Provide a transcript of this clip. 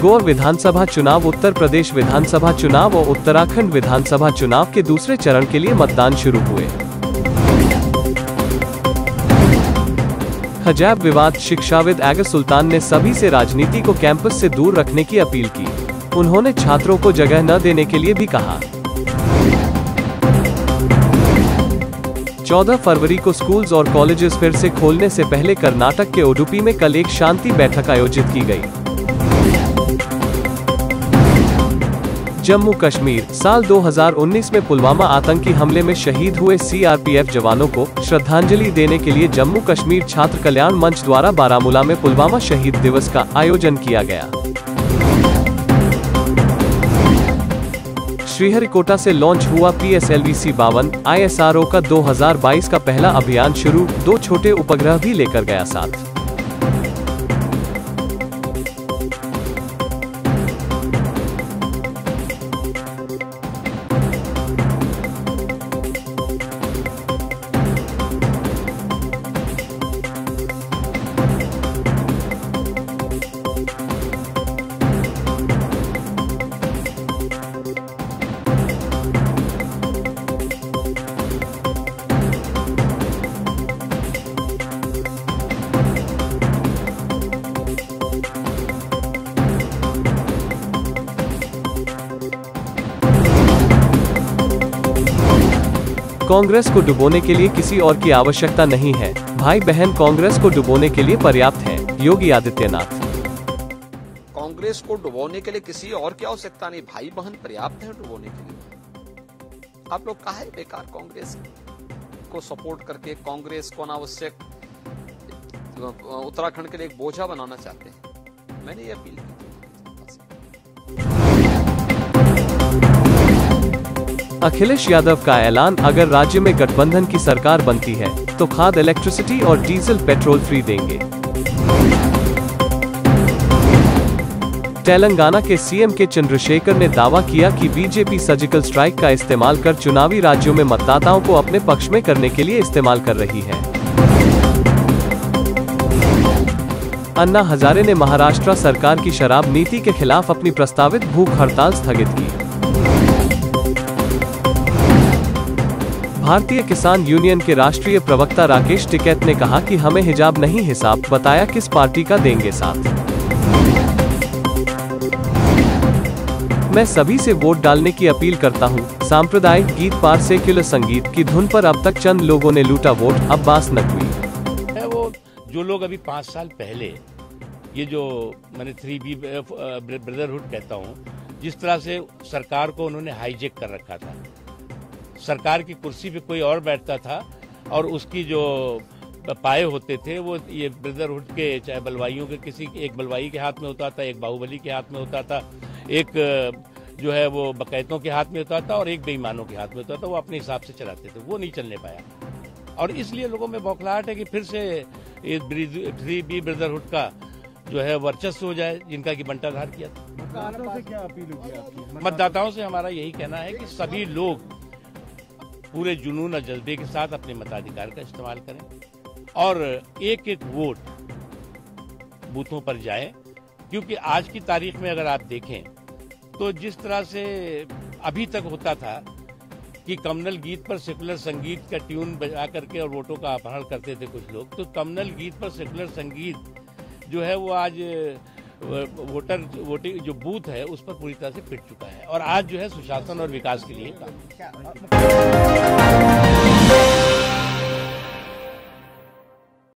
गोवा विधानसभा चुनाव, उत्तर प्रदेश विधानसभा चुनाव और उत्तराखंड विधानसभा चुनाव के दूसरे चरण के लिए मतदान शुरू हुए। हिजाब विवाद, शिक्षाविद एगा सुल्तान ने सभी से राजनीति को कैंपस से दूर रखने की अपील की। उन्होंने छात्रों को जगह न देने के लिए भी कहा। 14 फरवरी को स्कूल्स और कॉलेजेस फिर से खोलने से पहले कर्नाटक के उडुपी में कल एक शांति बैठक आयोजित की गई। जम्मू कश्मीर, साल 2019 में पुलवामा आतंकी हमले में शहीद हुए सीआरपीएफ जवानों को श्रद्धांजलि देने के लिए जम्मू कश्मीर छात्र कल्याण मंच द्वारा बारामूला में पुलवामा शहीद दिवस का आयोजन किया गया। श्रीहरिकोटा से लॉन्च हुआ PSLV-C-52 ISRO का 2022 का पहला अभियान शुरू, 2 छोटे उपग्रह भी लेकर गया साथ। कांग्रेस को डुबोने के लिए किसी और की आवश्यकता नहीं है, भाई बहन कांग्रेस को डुबोने के लिए पर्याप्त है, योगी आदित्यनाथ। कांग्रेस को डुबोने के लिए किसी और की आवश्यकता नहीं, भाई बहन पर्याप्त है डुबोने के लिए। आप लोग काहे बेकार कांग्रेस को सपोर्ट करके कांग्रेस को अनावश्यक उत्तराखंड के लिए एक बोझा बनाना चाहते हैं। मैंने ये अपील की। अखिलेश यादव का ऐलान, अगर राज्य में गठबंधन की सरकार बनती है तो खाद, इलेक्ट्रिसिटी और डीजल पेट्रोल फ्री देंगे। तेलंगाना के सीएम के चंद्रशेखर ने दावा किया कि बीजेपी सर्जिकल स्ट्राइक का इस्तेमाल कर चुनावी राज्यों में मतदाताओं को अपने पक्ष में करने के लिए इस्तेमाल कर रही है। अन्ना हजारे ने महाराष्ट्र सरकार की शराब नीति के खिलाफ अपनी प्रस्तावित भूख हड़ताल स्थगित की। भारतीय किसान यूनियन के राष्ट्रीय प्रवक्ता राकेश टिकैत ने कहा कि हमें हिजाब नहीं हिसाब, बताया किस पार्टी का देंगे साथ। मैं सभी से वोट डालने की अपील करता हूं, सांप्रदायिक गीत पार सेक्युलर संगीत की धुन पर अब तक चंद लोगों ने लूटा वोट, अब्बास नकवी। वो जो लोग अभी 5 साल पहले ये जो मैंने 3B ब्रदरहुड कहता हूँ, जिस तरह से सरकार को उन्होंने हाईजेक कर रखा था, सरकार की कुर्सी पे कोई और बैठता था और उसकी जो पाए होते थे वो ये ब्रदरहुड के, चाहे बलवाइयों के, किसी एक बलवाई के हाथ में होता था, एक बाहुबली के हाथ में होता था, एक जो है वो बकैतों के हाथ में होता था और एक बेईमानों के हाथ में होता था। वो अपने हिसाब से चलाते थे, वो नहीं चलने पाया और इसलिए लोगों में बौखलाहट है कि फिर से 3B ब्रदरहुड का जो है वर्चस्व हो जाए, जिनका की बंटाधार किया था। मतदाताओं से क्या अपील होगी आपकी? मतदाताओं से हमारा यही कहना है कि सभी लोग पूरे जुनून और जज्बे के साथ अपने मताधिकार का इस्तेमाल करें और एक एक वोट बूथों पर जाए, क्योंकि आज की तारीख में अगर आप देखें तो जिस तरह से अभी तक होता था कि कम्युनल गीत पर सेकुलर संगीत का ट्यून बजा करके और वोटों का अपहरण करते थे कुछ लोग, तो कम्युनल गीत पर सेकुलर संगीत जो है वो आज वोटिंग जो बूथ है उस पर पूरी तरह से फिट चुका है और आज जो है सुशासन और विकास के लिए काम।